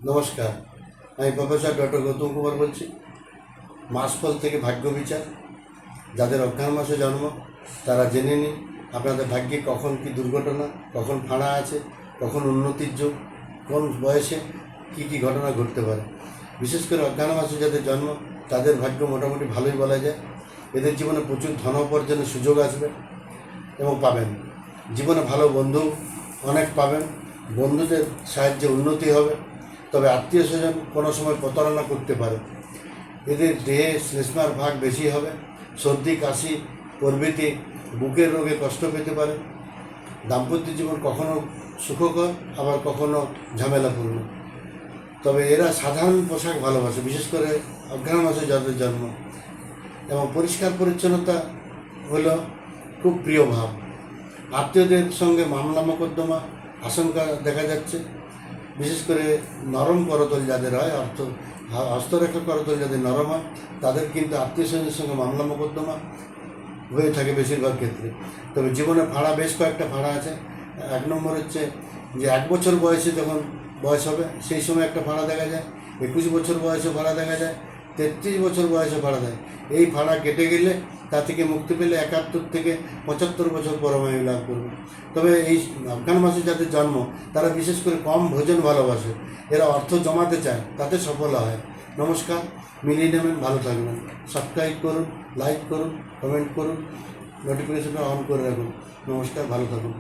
নমস্কার, আমি professor doctor Gautam Kumar বলছি। মাসফল থেকে ভাগ্য বিচার। যাদের অজ্ঞান মাসে জন্ম তারা জেনে নিন আপনাদের ভাগ্যে কখন কি দুর্ঘটনা, কখন ফাঁড়া আছে, কখন উন্নতির যোগ, কোন বয়সে কি কি ঘটনা ঘটতে পারে। বিশেষ করে অজ্ঞান মাসে যাদের জন্ম তাদের ভাগ্য মোটামুটি ভালোই বলা যায়। এদের জীবনে প্রচুর ধন উপার্জনের সুযোগ আসবে এবং পাবেন। জীবনে ভালো বন্ধু অনেক পাবেন, বন্ধুদের সাহায্যে উন্নতি হবে। তবে আত্মীয় স্বজন কোনো সময় প্রতারণা করতে পারে। এদের দেহে শ্লেষ্মার ভাগ বেশি হবে, সর্দি কাশি প্রভৃতি বুকের রোগে কষ্ট পেতে পারে। দাম্পত্য জীবন কখনো সুখকর, আবার কখনো ঝামেলাপূর্ণ। তবে এরা সাধারণ পোশাক ভালোবাসে, বিশেষ করে অজ্ঞান মাসে যাদের জন্ম। এবং পরিষ্কার পরিচ্ছন্নতা হলো খুব প্রিয় ভাব। আত্মীয়দের সঙ্গে মামলা মোকদ্দমা আশঙ্কা দেখা যাচ্ছে। বিশেষ করে নরম করতল যাদের হয়, হস্তরেখা করতল যাদের নরম হয়, তাদের কিন্তু আত্মীয় স্বজনের সঙ্গে মামলা মোকদ্দমা হয়ে থাকে বেশিরভাগ ক্ষেত্রে। তবে জীবনে ফাঁড়া বেশ কয়েকটা ফাঁড়া আছে। 1 নম্বর হচ্ছে যে 1 বছর বয়সে যখন বয়স হবে সেই সময় একটা ফাঁড়া দেখা যায়, 21 বছর বয়সে ফাঁড়া দেখা যায়, 33 বছর বয়সে ফাঁড়া দেয়। এই ফাঁড়া কেটে গেলে তা থেকে মুক্তি পেলে 71 থেকে 75 বছর পরমায়ু লাভ করবে। তবে এই অজ্ঞান মাসে যাদের জন্ম তারা বিশেষ করে কম ভোজন ভালোবাসে। এরা অর্থ জমাতে চায়, তাতে সফল হয়। নমস্কার, মিলিয়ে নেবেন, ভালো থাকবেন। সাবস্ক্রাইব করুন, লাইক করুন, কমেন্ট করুন, নোটিফিকেশনটা অন করে রাখুন। নমস্কার, ভালো থাকুন।